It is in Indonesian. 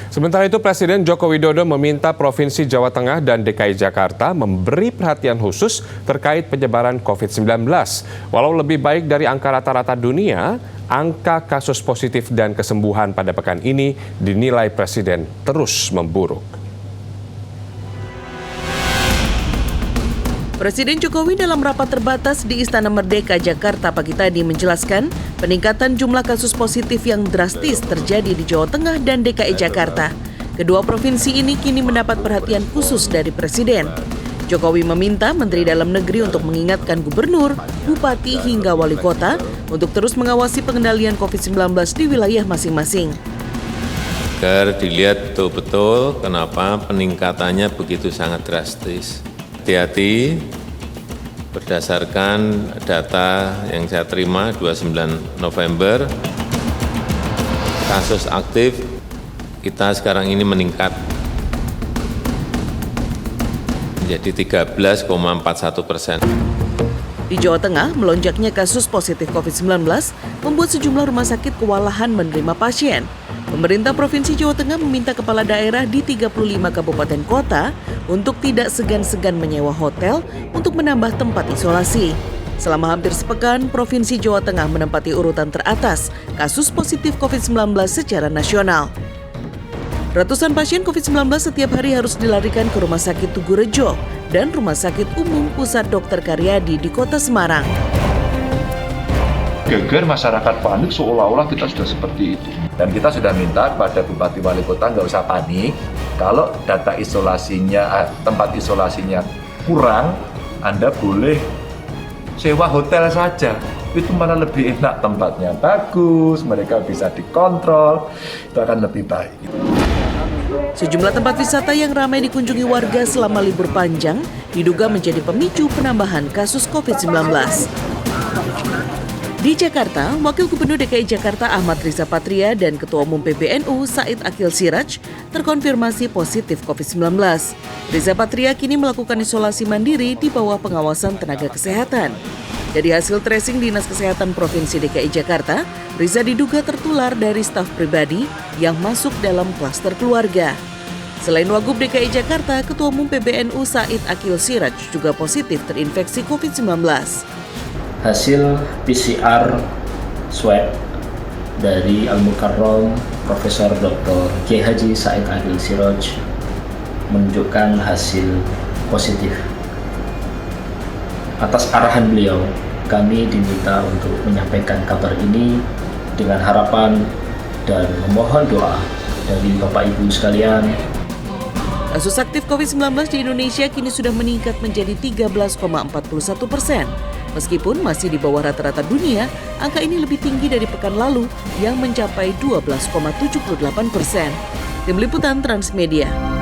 Sementara itu, Presiden Joko Widodo meminta Provinsi Jawa Tengah dan DKI Jakarta memberi perhatian khusus terkait penyebaran COVID-19. Walau lebih baik dari angka rata-rata dunia, angka kasus positif dan kesembuhan pada pekan ini dinilai Presiden terus memburuk. Presiden Jokowi dalam rapat terbatas di Istana Merdeka, Jakarta pagi tadi menjelaskan peningkatan jumlah kasus positif yang drastis terjadi di Jawa Tengah dan DKI Jakarta. Kedua provinsi ini kini mendapat perhatian khusus dari Presiden. Jokowi meminta Menteri Dalam Negeri untuk mengingatkan gubernur, bupati hingga wali kota untuk terus mengawasi pengendalian COVID-19 di wilayah masing-masing. Agar dilihat betul-betul kenapa peningkatannya begitu sangat drastis. Hati-hati, berdasarkan data yang saya terima 29 November, kasus aktif kita sekarang ini meningkat menjadi 13,41%. Di Jawa Tengah, melonjaknya kasus positif COVID-19 membuat sejumlah rumah sakit kewalahan menerima pasien. Pemerintah Provinsi Jawa Tengah meminta kepala daerah di 35 kabupaten kota untuk tidak segan-segan menyewa hotel untuk menambah tempat isolasi. Selama hampir sepekan, Provinsi Jawa Tengah menempati urutan teratas kasus positif COVID-19 secara nasional. Ratusan pasien COVID-19 setiap hari harus dilarikan ke Rumah Sakit Tugurejo dan Rumah Sakit Umum Pusat Dr. Karyadi di Kota Semarang. Geger masyarakat panik seolah-olah kita sudah seperti itu. Dan kita sudah minta kepada Bupati Wali Kota nggak usah panik. Kalau data isolasinya, tempat isolasinya kurang, Anda boleh sewa hotel saja. Itu malah lebih enak, tempatnya bagus, mereka bisa dikontrol, itu akan lebih baik. Sejumlah tempat wisata yang ramai dikunjungi warga selama libur panjang diduga menjadi pemicu penambahan kasus COVID-19. Di Jakarta, Wakil Gubernur DKI Jakarta Ahmad Riza Patria dan Ketua Umum PBNU Said Akil Siraj terkonfirmasi positif COVID-19. Riza Patria kini melakukan isolasi mandiri di bawah pengawasan tenaga kesehatan. Dari hasil tracing Dinas Kesehatan Provinsi DKI Jakarta, Riza diduga tertular dari staf pribadi yang masuk dalam klaster keluarga. Selain Wagub DKI Jakarta, Ketua Umum PBNU Said Akil Siraj juga positif terinfeksi COVID-19. Hasil PCR swab dari Al-Mukarram Profesor Dr. Kiai Haji Said Akil Siraj menunjukkan hasil positif. Atas arahan beliau, kami diminta untuk menyampaikan kabar ini dengan harapan dan memohon doa dari Bapak Ibu sekalian. Kasus aktif COVID-19 di Indonesia kini sudah meningkat menjadi 13,41%. Meskipun masih di bawah rata-rata dunia, angka ini lebih tinggi dari pekan lalu yang mencapai 12,78%. Tim Liputan Transmedia.